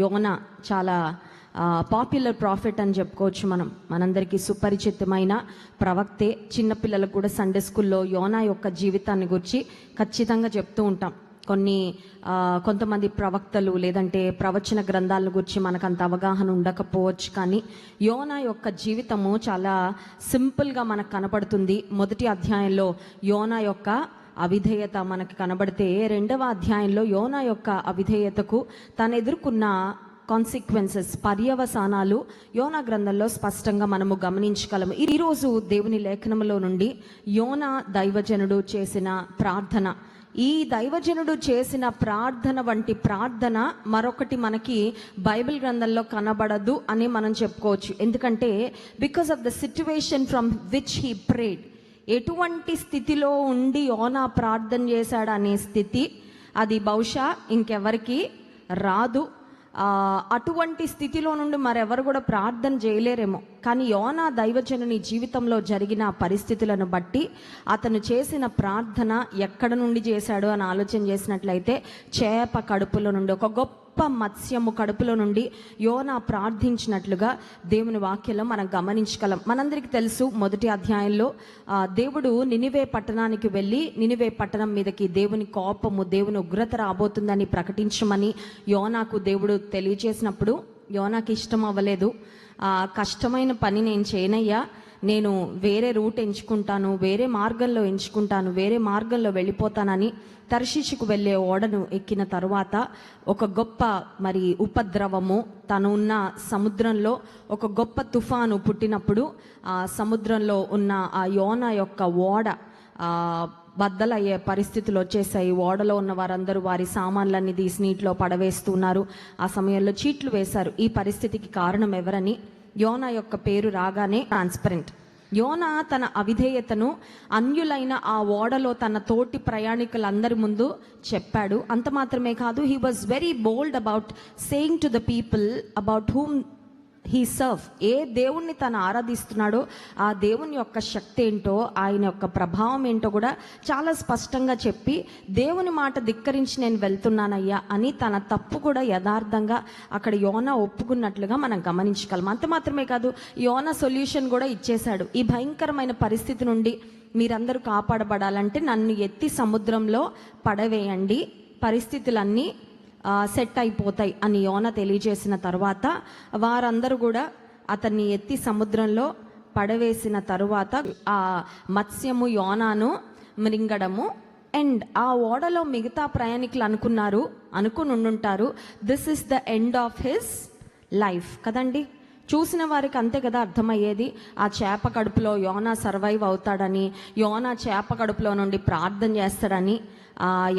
యోనా చాలా popular profit అని చెప్పుకోవచ్చు. మనందరికీ సుపరిచితమైన ప్రవక్తే. చిన్నపిల్లలకు కూడా సండే స్కూల్లో యోనా యొక్క జీవితాన్ని గురించి ఖచ్చితంగా చెప్తూ ఉంటాం. కొంతమంది ప్రవక్తలు లేదంటే ప్రవచన గ్రంథాల గురించి మనకు అంత అవగాహన ఉండకపోవచ్చు, కానీ యోనా యొక్క జీవితము చాలా సింపుల్గా మనకు కనబడుతుంది. మొదటి అధ్యాయంలో యోనా యొక్క అవిధేయత మనకు కనబడితే, రెండవ అధ్యాయంలో యోనా యొక్క అవిధేయతకు తను ఎదుర్కొన్న కాన్సిక్వెన్సెస్, పర్యవసానాలు యోనా గ్రంథంలో స్పష్టంగా మనము గమనించగలము. ఈరోజు దేవుని లేఖనంలో నుండి యోనా దైవజనుడు చేసిన ప్రార్థన, ఈ దైవజనుడు చేసిన ప్రార్థన వంటి ప్రార్థన మరొకటి మనకి బైబిల్ గ్రంథంలో కనబడదు అని మనం చెప్పుకోవచ్చు. ఎందుకంటే because of the situation from which he prayed, ఎటువంటి స్థితిలో ఉండి యోనా ప్రార్థన చేశాడు అనే స్థితి అది బహుశా ఇంకెవరికి రాదు. అటువంటి స్థితిలో నుండి మరెవరు కూడా ప్రార్థన చేయలేరేమో. కానీ యోనా దైవజనుని జీవితంలో జరిగిన పరిస్థితులను బట్టి అతను చేసిన ప్రార్థన ఎక్కడ నుండి చేశాడు అని ఆలోచన చేసినట్లయితే, చేప కడుపులో నుండి, ఒక గొప్ప మత్స్యము కడుపులో నుండి యోనా ప్రార్థించినట్లుగా దేవుని వాక్యంలో మనం గమనించగలం. మనందరికీ తెలుసు, మొదటి అధ్యాయంలో దేవుడు నినివే పట్టణానికి వెళ్ళి నినివే పట్టణం మీదకి దేవుని కోపము, దేవుని ఉగ్రత రాబోతుందని ప్రకటించమని యోనాకు దేవుడు తెలియజేసినప్పుడు యోనాకి ఇష్టం అవ్వలేదు. కష్టమైన పని నేను చేయనయ్యా, నేను వేరే రూట్ ఎంచుకుంటాను, వేరే మార్గంలో ఎంచుకుంటాను, వేరే మార్గంలో వెళ్ళిపోతానని తర్షీషుకు వెళ్ళే ఓడను ఎక్కిన తరువాత ఒక గొప్ప ఉపద్రవము, తను ఉన్న సముద్రంలో ఒక గొప్ప తుఫాను పుట్టినప్పుడు ఆ సముద్రంలో ఉన్న ఆ యోనా యొక్క ఓడ బద్దలయ్యే పరిస్థితులు వచ్చేసాయి. ఓడలో ఉన్న వారందరూ వారి సామాన్లన్నీ తీసి నీటిలో పడవేస్తున్నారు. ఆ సమయంలో చీట్లు వేశారు. ఈ పరిస్థితికి కారణం ఎవరని యోనా యొక్క పేరు రాగానే ట్రాన్స్పరెంట్. యోనా తన అవిధేయతను అన్యులైన ఆ ఓడలో తన తోటి ప్రయాణికులందరి ముందు చెప్పాడు. అంత మాత్రమే కాదు, he was very bold about saying to the people about whom he serve. ఏ దేవుణ్ణి తను ఆరాధిస్తున్నాడో ఆ దేవుని యొక్క శక్తి ఏంటో, ఆయన యొక్క ప్రభావం ఏంటో కూడా చాలా స్పష్టంగా చెప్పి, దేవుని మాట ధిక్కరించి నేను వెళ్తున్నానయ్యా అని తన తప్పు కూడా యథార్థంగా అక్కడ యోనా ఒప్పుకున్నట్లుగా మనం గమనించగలం. అంత మాత్రమే కాదు, యోనా సొల్యూషన్ కూడా ఇచ్చేశాడు. ఈ భయంకరమైన పరిస్థితి నుండి మీరందరూ కాపాడబడాలంటే నన్ను ఎత్తి సముద్రంలో పడవేయండి, పరిస్థితులన్నీ సెట్ అయిపోతాయి అని యోనా తెలియజేసిన తర్వాత వారందరూ కూడా అతన్ని ఎత్తి సముద్రంలో పడవేసిన తరువాత ఆ మత్స్యము యోనాను మృంగడము, అండ్ ఆ ఓడలో మిగతా ప్రయాణికులు అనుకుని ఉండుంటారు, this is the end of his life కదండి. చూసిన వారికి అంతే కదా అర్థమయ్యేది. ఆ చేప కడుపులో యోనా సర్వైవ్ అవుతాడని, యోనా చేప కడుపులో నుండి ప్రార్థన చేస్తాడని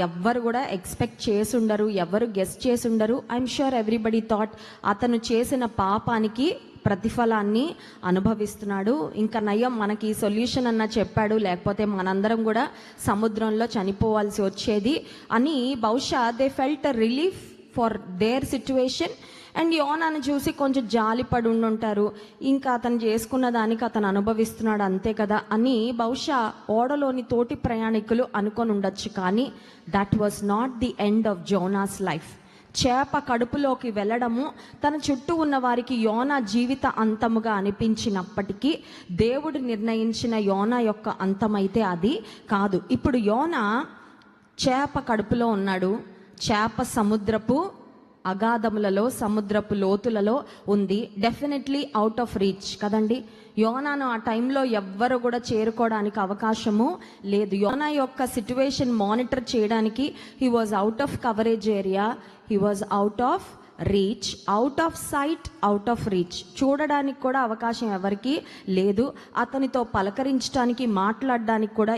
ఎవ్వరు కూడా ఎక్స్పెక్ట్ చేసి ఉండరు, ఎవరు గెస్ట్ చేసి ఉండరు. ఐఎమ్ ష్యూర్ ఎవ్రీబడి థాట్ అతను చేసిన పాపానికి ప్రతిఫలాన్ని అనుభవిస్తున్నాడు, ఇంకా నయం మనకి సొల్యూషన్ అన్న చెప్పాడు, లేకపోతే మనందరం కూడా సముద్రంలో చనిపోవాల్సి వచ్చేది అని బహుశా they felt relief for their situation. And యోనాను చూసి కొంచెం జాలిపడి ఉండుంటారు, ఇంకా అతను చేసుకున్న దానికి అతను అనుభవిస్తున్నాడు అంతే కదా అని బహుశా ఓడలోని తోటి ప్రయాణికులు అనుకొని ఉండొచ్చు. కానీ that was not the end of Jonas life. చేప కడుపులోకి వెళ్ళడము తన చుట్టూ ఉన్న వారికి యోనా జీవిత అంతముగా అనిపించినప్పటికీ దేవుడు నిర్ణయించిన యోనా యొక్క అంతమైతే అది కాదు. ఇప్పుడు యోనా చేప కడుపులో ఉన్నాడు, చేప సముద్రపు అగాధములలో, సముద్రపు లోతులలో ఉంది, డెఫినెట్లీ అవుట్ ఆఫ్ రీచ్ కదండి. యోనాను ఆ టైంలో ఎవ్వరు కూడా చేరుకోవడానికి అవకాశము లేదు. యోనా యొక్క సిచ్యువేషన్ మానిటర్ చేయడానికి he was out of coverage area, he was out of reach, out of sight, out of reach. చూడడానికి కూడా అవకాశం ఎవరికి లేదు, అతనితో పలకరించడానికి, మాట్లాడడానికి కూడా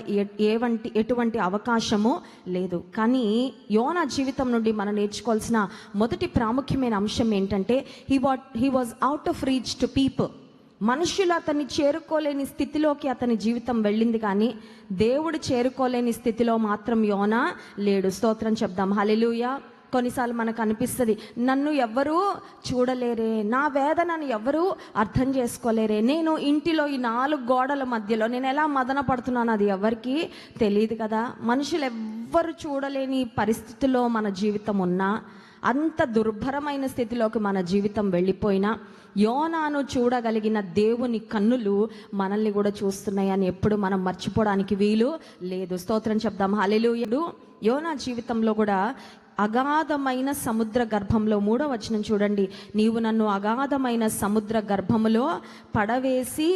ఎటువంటి అవకాశము లేదు. కానీ జీవితం నుండి మనం నేర్చుకోవాల్సిన మొదటి ప్రాముఖ్యమైన అంశం ఏంటంటే he was out of reach to people. మనుషులు అతన్ని చేరుకోలేని స్థితిలోకి అతని జీవితం వెళ్ళింది, కానీ దేవుడు చేరుకోలేని స్థితిలో మాత్రం యోనా లేడు. స్తోత్రం చెప్దాం, హల్లెలూయా. కొన్నిసార్లు మనకు అనిపిస్తుంది, నన్ను ఎవ్వరూ చూడలేరే, నా వేదనను ఎవరూ అర్థం చేసుకోలేరే, నేను ఇంటిలో ఈ 4 గోడల మధ్యలో నేను ఎలా మదన పడుతున్నాను అది ఎవరికి తెలియదు కదా. మనుషులు ఎవ్వరు చూడలేని పరిస్థితుల్లో మన జీవితం ఉన్నా అంత దుర్భరమైన స్థితిలోకి మన జీవితం వెళ్ళిపోయినా యోనాను చూడగలిగిన దేవుని కన్నులు మనల్ని కూడా చూస్తున్నాయని ఎప్పుడు మనం మర్చిపోవడానికి వీలు లేదు. స్తోత్రం చెప్దాం. హల్లెలూయా. యోనా జీవితంలో కూడా అగాధమైన సముద్ర గర్భంలో 3వ వచనం చూడండి. నీవు నన్ను అగాధమైన సముద్ర గర్భములో పడవేసి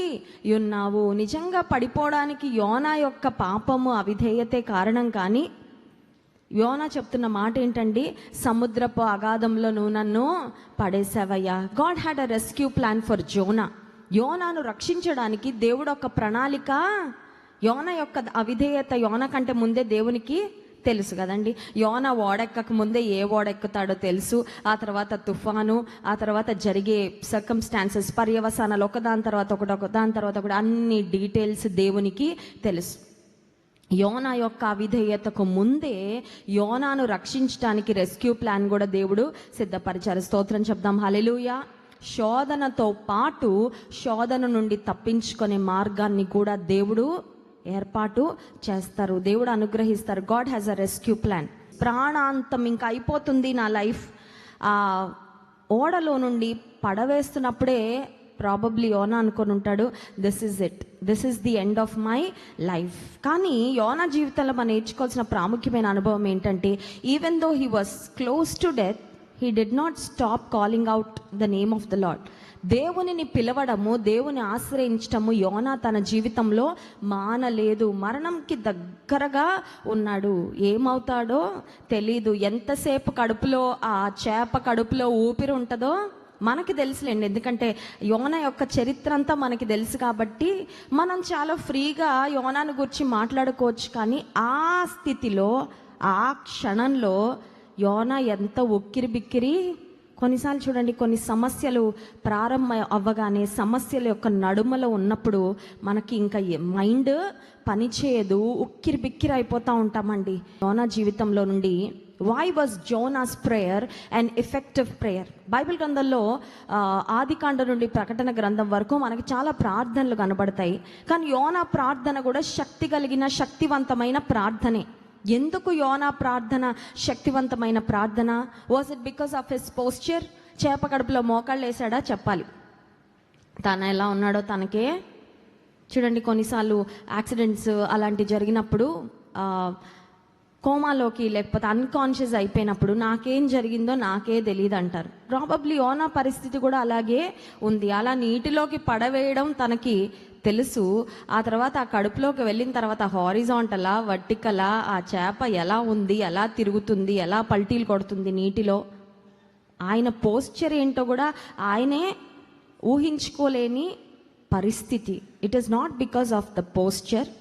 ఉన్నావు. నిజంగా పడిపోవడానికి యోనా యొక్క పాపము అవిధేయతే కారణం, కానీ యోనా చెప్తున్న మాట ఏంటండి? సముద్రపు అగాధంలో నువ్వు నన్ను పడేసావయ్యా. God had a rescue plan for Jonah. యోనాను రక్షించడానికి దేవుడు ఒక ప్రణాళిక. యోనా యొక్క అవిధేయత యోనా కంటే ముందే దేవునికి తెలుసు కదండి. యోనా ఓడెక్కక ముందే ఏ ఓడెక్కుతాడో తెలుసు. ఆ తర్వాత తుఫాను, ఆ తర్వాత జరిగే సర్కమ్స్టాన్సెస్, పర్యవసానాలు ఒకదాని తర్వాత ఒకటి అన్ని డీటెయిల్స్ దేవునికి తెలుసు. యోనా యొక్క అవిధేయతకు ముందే యోనాను రక్షించడానికి రెస్క్యూ ప్లాన్ కూడా దేవుడు సిద్ధపరిచారు. స్తోత్రం చెప్దాం. హల్లెలూయా. శోధనతో పాటు శోధన నుండి తప్పించుకునే మార్గాన్ని కూడా దేవుడు ఏర్పాటు చేస్తారు, దేవుడు అనుగ్రహిస్తారు. God has a rescue plan. ప్రాణాంతం ఇంకా అయిపోతుంది నా లైఫ్, ఆ ఓడలో నుండి పడవేస్తున్నప్పుడే ప్రాబబ్లీ యోనా అనుకొని ఉంటాడు, this is it, this is the end of my life. కానీ యోనా జీవితంలో మనం నేర్చుకోవాల్సిన ప్రాముఖ్యమైన అనుభవం ఏంటంటే, even though he was close to death, he did not stop calling out the name of the lord. దేవునిని పిలవడము, దేవుని ఆశ్రయించటము యోనా తన జీవితంలో మానలేదు. మరణంకి దగ్గరగా ఉన్నాడు. ఏమవుతాడో తెలీదు. ఎంతసేపు కడుపులో ఆ చేప కడుపులో ఊపిరి ఉంటుందో మనకి తెలుసులేండి. ఎందుకంటే యోనా యొక్క చరిత్ర అంతా మనకి తెలుసు కాబట్టి మనం చాలా ఫ్రీగా యోనాను గురించి మాట్లాడుకోవచ్చు. కానీ ఆ స్థితిలో, ఆ క్షణంలో యోనా ఎంత ఉక్కిరి బిక్కిరి. కొన్నిసార్లు చూడండి, కొన్ని సమస్యలు ప్రారంభం అవ్వగానే, సమస్యల యొక్క నడుమలో ఉన్నప్పుడు మనకి ఇంకా మైండ్ పనిచేయదు, ఉక్కిరి బిక్కిరి అయిపోతూ ఉంటామండి. యోనా జీవితంలో నుండి why was Jonah's prayer and effective prayer? Bible గ్రంథంలో ఆదికాండ నుండి ప్రకటన గ్రంథం వరకు మనకి చాలా ప్రార్థనలు కనబడతాయి. కానీ యోనా ప్రార్థన కూడా శక్తి కలిగిన, శక్తివంతమైన ప్రార్థనే. ఎందుకు యోనా ప్రార్థన శక్తివంతమైన ప్రార్థన? Was it because of his posture? చేప కడుపులో మోకాళ్ళు వేసాడా? చెప్పాలి. తను ఎలా ఉన్నాడో తనకే చూడండి. కొన్నిసార్లు యాక్సిడెంట్స్ అలాంటి జరిగినప్పుడు కోమాలోకి లేకపోతే అన్కాన్షియస్ అయిపోయినప్పుడు నాకేం జరిగిందో నాకే తెలియదు అంటారు. ప్రాబబ్లీ యోనా పరిస్థితి కూడా అలాగే ఉంది. అలా నీటిలోకి పడవేయడం తనకి తెలుసు. ఆ తర్వాత ఆ కడుపులోకి వెళ్ళిన తర్వాత హారిజాంటలా, వర్టికలా, ఆ చేప ఎలా ఉంది, ఎలా తిరుగుతుంది, ఎలా పల్టీలు కొడుతుంది నీటిలో, ఆయన పోస్చర్ ఏంటో కూడా ఆయనే ఊహించుకోలేని పరిస్థితి. It is not because of the posture.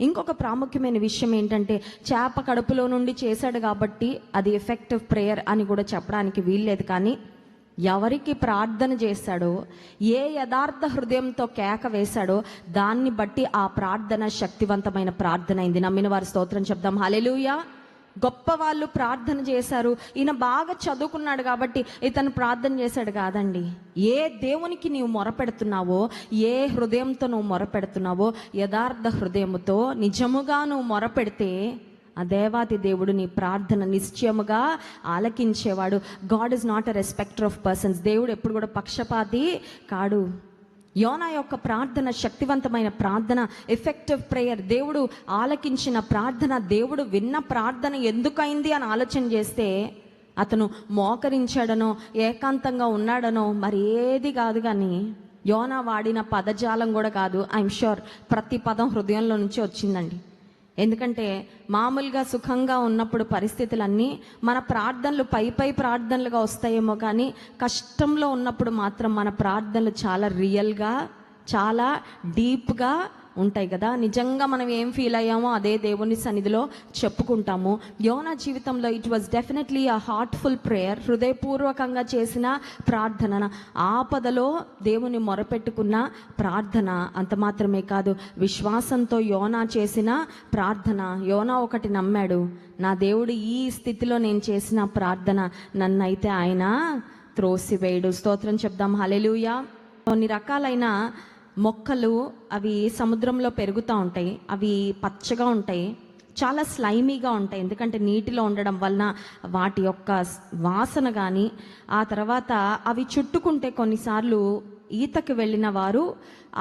ఇంకొక ప్రాముఖ్యమైన విషయం ఏంటంటే, చేప కడుపులో నుండి చేశాడు కాబట్టి అది ఎఫెక్టివ్ ప్రేయర్ అని కూడా చెప్పడానికి వీల్లేదు. కానీ ఎవరికి ప్రార్థన చేశాడో, ఏ యథార్థ హృదయంతో కేక వేశాడో దాన్ని బట్టి ఆ ప్రార్థన శక్తివంతమైన ప్రార్థన అయింది. నమ్మిన వారి స్తోత్రం చెప్దాం. హల్లెలూయా. గొప్ప వాళ్ళు ప్రార్థన చేశారు, ఈయన బాగా చదువుకున్నాడు కాబట్టి ఇతను ప్రార్థన చేశాడు కాదండి. ఏ దేవునికి నీవు మొరపెడుతున్నావో, ఏ హృదయంతో నువ్వు మొరపెడుతున్నావో, యథార్థ హృదయముతో నిజముగా నువ్వు మొరపెడితే ఆ దేవాది దేవుడు నీ ప్రార్థన నిశ్చయముగా ఆలకించేవాడు. God is not a respecter of persons. దేవుడు ఎప్పుడు కూడా పక్షపాతి కాడు. యోనా యొక్క ప్రార్థన శక్తివంతమైన ప్రార్థన, ఎఫెక్టివ్ ప్రేయర్. దేవుడు ఆలకించిన ప్రార్థన, దేవుడు విన్న ప్రార్థన ఎందుకైంది అని ఆలోచన చేస్తే అతను మోకరించాడనో, ఏకాంతంగా ఉన్నాడనో మరి ఏది కాదు. కానీ యోనా వాడిన పదజాలం కూడా కాదు. ఐఎమ్ షూర్ ప్రతి పదం హృదయంలో నుంచి వచ్చిందండి. ఎందుకంటే మామూలుగా సుఖంగా ఉన్నప్పుడు పరిస్థితులన్నీ మన ప్రార్థనలు పై ప్రార్థనలుగా వస్తాయేమో, కానీ కష్టంలో ఉన్నప్పుడు మాత్రం మన ప్రార్థనలు చాలా రియల్గా, చాలా డీప్గా ఉంటాయి కదా. నిజంగా మనం ఏం ఫీల్ అయ్యామో అదే దేవుని సన్నిధిలో చెప్పుకుంటాము. యోనా జీవితంలో it was definitely a heartful prayer. హృదయపూర్వకంగా చేసిన ప్రార్థన, ఆపదలో దేవుని మొరపెట్టుకున్న ప్రార్థన. అంత మాత్రమే కాదు, విశ్వాసంతో యోనా చేసిన ప్రార్థన. యోనా ఒకటి నమ్మాడు, నా దేవుడు ఈ స్థితిలో నేను చేసిన ప్రార్థన నన్నైతే ఆయన త్రోసివేయడు. స్తోత్రం చెప్దాం. హల్లెలూయా. కొన్ని రకాలైన మొక్కలు అవి సముద్రంలో పెరుగుతూ ఉంటాయి. అవి పచ్చగా ఉంటాయి. చాలా స్లైమీగా ఉంటాయి. ఎందుకంటే నీటిలో ఉండడం వలన వాటి యొక్క వాసన కానీ, ఆ తర్వాత అవి చుట్టుకుంటే కొన్నిసార్లు ఈతకి వెళ్ళిన వారు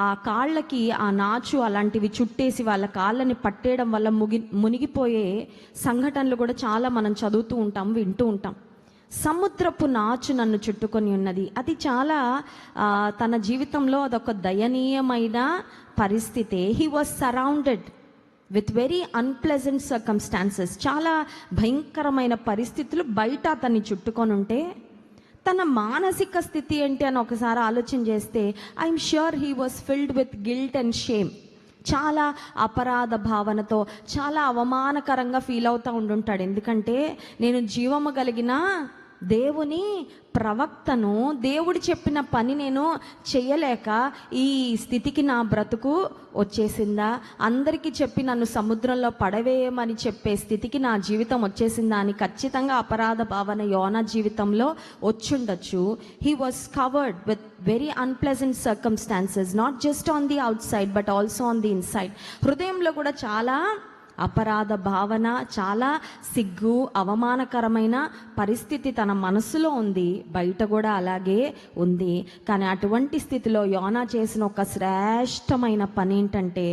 ఆ కాళ్ళకి ఆ నాచు అలాంటివి చుట్టేసి వాళ్ళ కాళ్ళని పట్టేయడం వల్ల మునిగిపోయే సంఘటనలు కూడా చాలా మనం చదువుతూ ఉంటాం, వింటూ ఉంటాం. సముద్రపు నాచు నన్ను చుట్టుకొని ఉన్నది. అది చాలా తన జీవితంలో అదొక దయనీయమైన పరిస్థితి. He was surrounded with very unpleasant circumstances. చాలా భయంకరమైన పరిస్థితులు బయట అతన్ని చుట్టుకొని ఉంటే తన మానసిక స్థితి ఏంటి అని ఒకసారి ఆలోచన చేస్తే I'm sure he was filled with guilt and shame. చాలా అపరాధ భావనతో, చాలా అవమానకరంగా ఫీల్ అవుతూ ఉండుంటాడు. ఎందుకంటే నేను జీవము కలిగిన దేవుని ప్రవక్తను, దేవుడు చెప్పిన పని నేను చెయ్యలేక ఈ స్థితికి నా బ్రతుకు వచ్చేసిందా, అందరికీ చెప్పి నన్ను సముద్రంలో పడవేయమని చెప్పే స్థితికి నా జీవితం వచ్చేసిందా అని ఖచ్చితంగా అపరాధ భావన యోనా జీవితంలో వచ్చుండొచ్చు. He was covered with very unpleasant circumstances, not just on the outside but also on the inside. హృదయంలో కూడా చాలా అపరాధ భావన, చాలా సిగ్గు, అవమానకరమైన పరిస్థితి తన మనసులో ఉంది, బయట కూడా అలాగే ఉంది. కానీ అటువంటి స్థితిలో యోనా చేసిన ఒక శ్రేష్టమైన పని ఏంటంటే,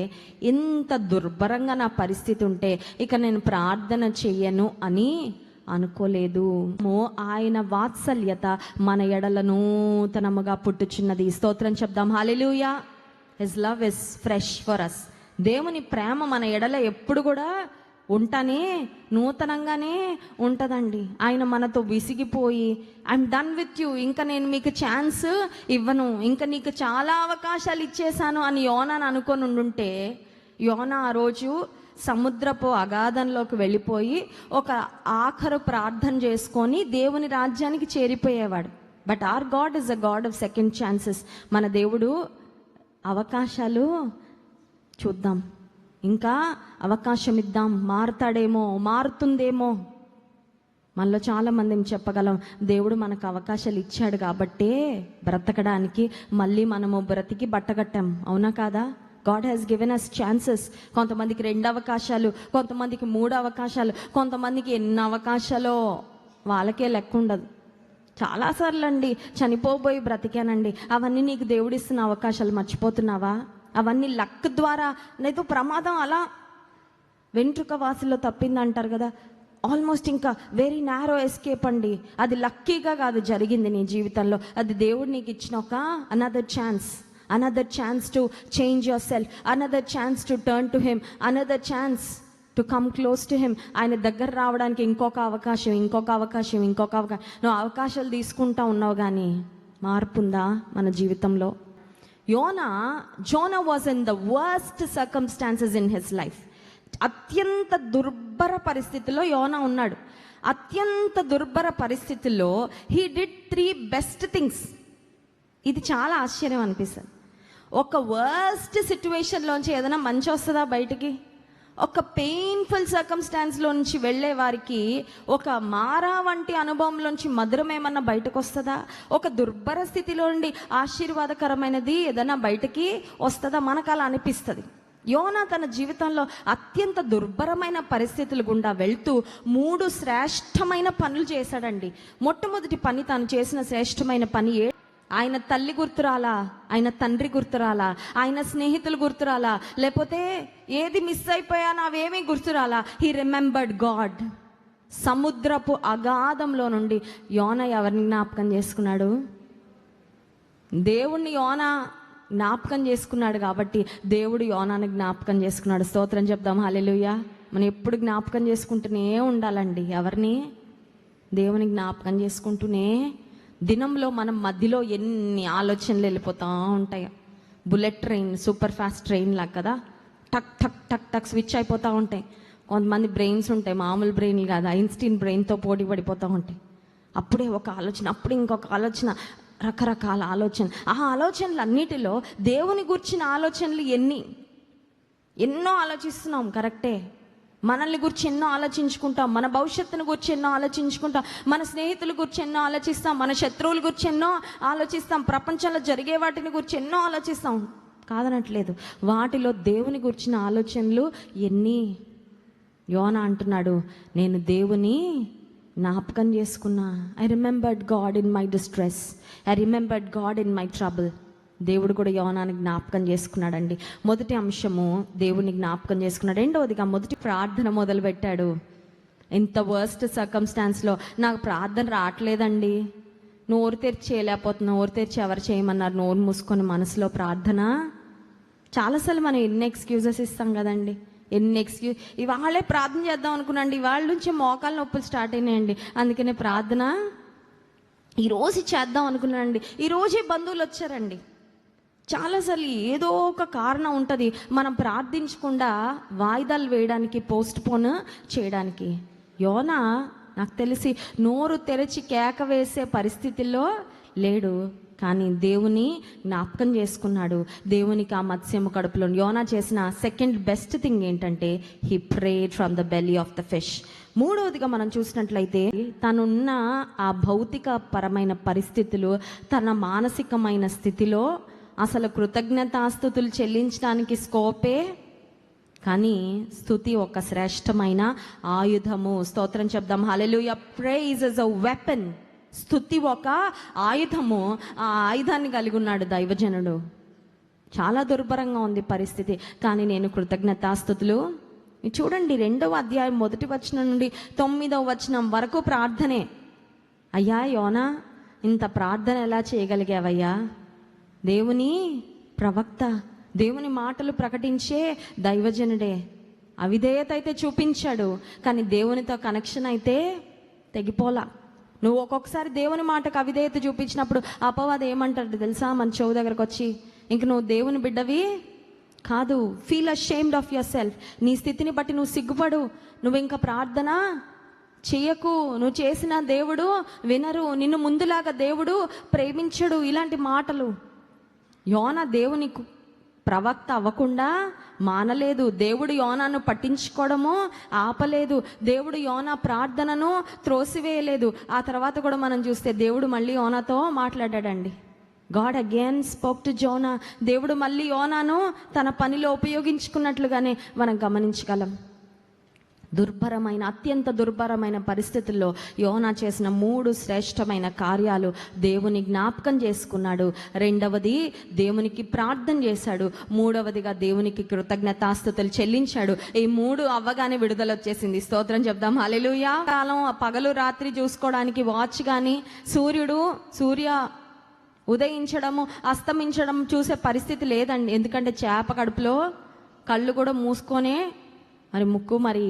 ఇంత దుర్భరంగా నా పరిస్థితి ఉంటే ఇక నేను ప్రార్థన చెయ్యను అని అనుకోలేదు. ఆయన వాత్సల్యత మన ఎడల నూతనముగా పుట్టుచున్నది. స్తోత్రం చెప్దాం. హల్లెలూయా. His love is fresh for us. దేవుని ప్రేమ మన ఎడల ఎప్పుడు కూడా ఉంటానే, నూతనంగానే ఉంటుందండి. ఆయన మనతో విసిగిపోయి ఐఎమ్ డన్ విత్ యూ, ఇంకా నేను మీకు ఛాన్స్ ఇవ్వను, ఇంకా నీకు చాలా అవకాశాలు ఇచ్చేసాను అని యోనాను అనుకొని ఉండుంటే, యోనా ఆ రోజు సముద్రపు అగాధంలోకి వెళ్ళిపోయి ఒక ఆఖరు ప్రార్థన చేసుకొని దేవుని రాజ్యానికి చేరిపోయేవాడు. But our God is a God of second chances. మన దేవుడు అవకాశాలు చూద్దాం, ఇంకా అవకాశం ఇద్దాం, మారుతాడేమో, మారుతుందేమో. మనలో చాలామంది చెప్పగలం, దేవుడు మనకు అవకాశాలు ఇచ్చాడు కాబట్టే బ్రతకడానికి మళ్ళీ మనము బ్రతికి బట్టగట్టాం. అవునా కాదా? God has given us chances. కొంతమందికి 2 అవకాశాలు, కొంతమందికి 3 అవకాశాలు, కొంతమందికి ఎన్ని అవకాశాలో వాళ్ళకే లెక్క ఉండదు. చాలాసార్లు అండి చనిపోబోయి బ్రతికానండి. అవన్నీ నీకు దేవుడు ఇస్తున్న అవకాశాలు మర్చిపోతున్నావా? అవన్నీ లక్ ద్వారా, లేదు ప్రమాదం అలా వెంట్రుక వాసిలో తప్పిందంటారు కదా, ఆల్మోస్ట్ ఇంకా వెరీ నారో ఎస్కేప్ అండి. అది లక్కీగా కాదు జరిగింది నీ జీవితంలో, అది దేవుడు నీకు ఇచ్చిన ఒక another chance to change your self, another chance to turn to him, another chance to come close to him. ఆయన దగ్గర రావడానికి ఇంకొక అవకాశం. నువ్వు అవకాశాలు తీసుకుంటా ఉన్నావు కానీ మార్పు ఉందా మన జీవితంలో? Zona was in the worst circumstances in his life. అత్యంత దుర్భర పరిస్థితుల్లో యోనా ఉన్నాడు. అత్యంత దుర్భర పరిస్థితుల్లో హీ డిడ్ 3 బెస్ట్ థింగ్స్. ఇది చాలా ఆశ్చర్యం అనిపిస్తుంది. ఒక వర్స్ట్ సిచ్యువేషన్లోంచి ఏదైనా మంచి వస్తుందా బయటికి? ఒక పెయిన్ఫుల్ సర్కమ్స్టాన్స్లో నుంచి వెళ్ళే వారికి ఒక మారా వంటి అనుభవంలోంచి మధురం ఏమన్నా బయటకు వస్తుందా? ఒక దుర్భర స్థితిలో నుండి ఆశీర్వాదకరమైనది ఏదైనా బయటకి వస్తుందా? మనకు అలా అనిపిస్తుంది. యోనా తన జీవితంలో అత్యంత దుర్భరమైన పరిస్థితుల గుండా వెళ్తూ 3 శ్రేష్టమైన పనులు చేశాడండి. మొట్టమొదటి పని, తాను చేసిన శ్రేష్టమైన పని ఆయన తల్లి గుర్తురాలా, ఆయన తండ్రి గుర్తురాలా, ఆయన స్నేహితులు గుర్తురాలా, లేకపోతే ఏది మిస్ అయిపోయానో అవేమీ గుర్తురాలా. He remembered God. సముద్రపు అగాధంలో నుండి యోనా ఎవరిని జ్ఞాపకం చేసుకున్నాడు? దేవుణ్ణి యోనా జ్ఞాపకం చేసుకున్నాడు కాబట్టి దేవుడు యోనాని జ్ఞాపకం చేసుకున్నాడు. స్తోత్రం చెప్దాం. హల్లెలూయా. మనం ఎప్పుడు జ్ఞాపకం చేసుకుంటూనే ఉండాలండి. ఎవరిని? దేవుని జ్ఞాపకం చేసుకుంటూనే. దినంలో మనం మధ్యలో ఎన్ని ఆలోచనలు వెళ్ళిపోతూ ఉంటాయి. Bullet train, super fast train లాగా కదా, టక్ టక్ టక్ టక్ స్విచ్ అయిపోతూ ఉంటాయి. కొంతమంది బ్రెయిన్స్ ఉంటాయి, మామూలు బ్రెయిన్లు కాదు, ఐన్స్టీన్ బ్రెయిన్తో పోటీ పడిపోతూ ఉంటాయి. అప్పుడే ఒక ఆలోచన, అప్పుడే ఇంకొక ఆలోచన, రకరకాల ఆలోచన. ఆ ఆలోచనలు అన్నిటిలో దేవుని గురించిన ఆలోచనలు ఎన్నో ఆలోచిస్తున్నాం. కరెక్టే. మనల్ని గురించి ఎన్నో ఆలోచించుకుంటాం, మన భవిష్యత్తును గురించి ఎన్నో ఆలోచించుకుంటాం, మన స్నేహితుల గురించి ఎన్నో ఆలోచిస్తాం, మన శత్రువుల గురించి ఎన్నో ఆలోచిస్తాం, ప్రపంచంలో జరిగే వాటిని గురించి ఎన్నో ఆలోచిస్తాం. కాదనట్లేదు. వాటిలో దేవుని గురించిన ఆలోచనలు ఎన్ని? యోనా అంటున్నాడు, నేను దేవుని జ్ఞాపకం చేసుకున్నా. I remembered God in my distress, I remembered God in my trouble. దేవుడు కూడా యోనాని జ్ఞాపకం చేసుకున్నాడండి. మొదటి అంశము దేవుని జ్ఞాపకం చేసుకున్నాడు. రెండవదిగా మొదటి ప్రార్థన మొదలుపెట్టాడు. ఇంత వర్స్ట్ సర్కమ్స్టాన్స్లో నాకు ప్రార్థన రావట్లేదండి, నోరు తెరిచి చేయలేకపోతున్నా. నోరు తెరిచి ఎవరు చేయమన్నారు? నోరు మూసుకొని మనసులో ప్రార్థన. చాలాసార్లు మనం ఎన్ని ఎక్స్క్యూజెస్ ఇస్తాం కదండి, ఇవాళే ప్రార్థన చేద్దాం అనుకున్నాండి, ఇవాళ నుంచి మోకాలు నొప్పులు స్టార్ట్ అయినాయండి, అందుకనే ప్రార్థన ఈరోజు చేద్దాం అనుకున్నానండి, ఈరోజే బంధువులు వచ్చారండి. చాలాసార్లు ఏదో ఒక కారణం ఉంటుంది మనం ప్రార్థించకుండా వాయిదాలు వేయడానికి, పోస్ట్ పోన్ చేయడానికి. యోనా నాకు తెలిసి నోరు తెరిచి కేక వేసే పరిస్థితుల్లో లేడు, కానీ దేవుని జ్ఞాపకం చేసుకున్నాడు. దేవునికి ఆ మత్స్యము కడుపులో. యోనా చేసిన సెకండ్ బెస్ట్ థింగ్ ఏంటంటే he prayed from the belly of the fish. మూడవదిగా మనం చూసినట్లయితే తనున్న ఆ భౌతిక పరమైన పరిస్థితులు, తన మానసికమైన స్థితిలో అసలు కృతజ్ఞతాస్తుతులు చెల్లించడానికి స్కోపే, కానీ స్తుతి ఒక శ్రేష్టమైన ఆయుధము. స్తోత్రం చెప్దాం. హల్లెలూయా. Praise is a weapon. స్తుతి ఒక ఆయుధము. ఆ ఆయుధాన్ని కలిగి ఉన్నాడు దైవజనుడు. చాలా దుర్భరంగా ఉంది పరిస్థితి, కానీ నేను కృతజ్ఞతాస్తుతులు. చూడండి, 2వ అధ్యాయం 1వ వచనం నుండి 9వ వచనం వరకు ప్రార్థనే. అయ్యా యోనా, ఇంత ప్రార్థన ఎలా చేయగలిగావయ్యా? దేవుని ప్రవక్త, దేవుని మాటలు ప్రకటించే దైవజనుడే. అవిధేయత అయితే చూపించాడు, కానీ దేవునితో కనెక్షన్ అయితే తెగిపోలా. నువ్వు ఒక్కొక్కసారి దేవుని మాటకు అవిధేయత చూపించినప్పుడు అపవాది ఏమంటాడు తెలుసా? మన చెవు దగ్గరకు వచ్చి, ఇంక నువ్వు దేవుని బిడ్డవి కాదు, feel ashamed of your self. నీ స్థితిని బట్టి నువ్వు సిగ్గుపడు, నువ్వు ఇంకా ప్రార్థన చెయ్యకు, నువ్వు చేసిన దేవుడు వినరు, నిన్ను ముందులాగా దేవుడు ప్రేమించడు. ఇలాంటి మాటలు. యోనా దేవుని ప్రవక్త అవ్వకుండా మానలేదు. దేవుడు యోనాను పట్టించుకోవడము ఆపలేదు. దేవుడు యోనా ప్రార్థనను త్రోసివేయలేదు. ఆ తర్వాత కూడా మనం చూస్తే దేవుడు మళ్ళీ యోనాతో మాట్లాడాడండి. God again spoke to Jonah. దేవుడు మళ్ళీ యోనాను తన పనిలో ఉపయోగించుకున్నట్లుగానే మనం గమనించగలం. దుర్భరమైన, అత్యంత దుర్భరమైన పరిస్థితుల్లో యోనా చేసిన 3 శ్రేష్టమైన కార్యాలు. దేవుని జ్ఞాపకం చేసుకున్నాడు, రెండవది దేవునికి ప్రార్థన చేశాడు, మూడవదిగా దేవునికి కృతజ్ఞతాస్తుతులు చెల్లించాడు. ఈ 3 అవ్వగానే విడుదల వచ్చేసింది. స్తోత్రం చెప్దాం. హల్లెలూయా. కాలం పగలు రాత్రి చూసుకోవడానికి వాచ్ కానీ, సూర్య ఉదయించడము అస్తమించడం చూసే పరిస్థితి లేదండి. ఎందుకంటే చేప కడుపులో కళ్ళు కూడా మూసుకొనే మరి ముక్కు, మరి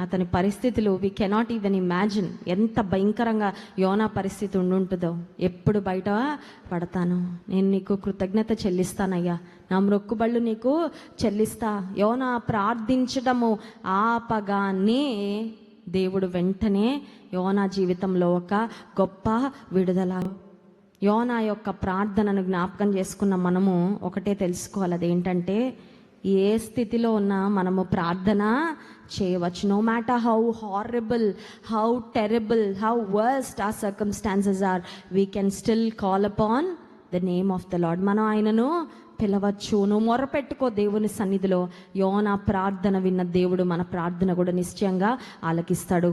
అతని పరిస్థితులు వి కెనాట్ ఈవెన్ ఇమాజిన్. ఎంత భయంకరంగా యోనా పరిస్థితి ఉండుంటుందో. ఎప్పుడు బయట పడతాను, నేను నీకు కృతజ్ఞత చెల్లిస్తానయ్యా, నా మొక్కుబళ్ళు నీకు చెల్లిస్తా. యోనా ప్రార్థించడము ఆపగానే దేవుడు వెంటనే యోనా జీవితంలో ఒక గొప్ప విడుదల. యోనా యొక్క ప్రార్థనను జ్ఞాపకం చేసుకున్న మనము ఒకటే తెలుసుకోవాలి, అదేంటంటే ఏ స్థితిలో ఉన్నా మనము ప్రార్థన చేయవచ్చు. No matter how horrible, how terrible, how worst a circumstances are, we can still call upon the name of the Lord. మనం ఆయనను పిలవచ్చు. నువ్వు మొరపెట్టుకో దేవుని సన్నిధిలో. యోనా ప్రార్థన విన్న దేవుడు మన ప్రార్థన కూడా నిశ్చయంగా ఆలకిస్తాడు.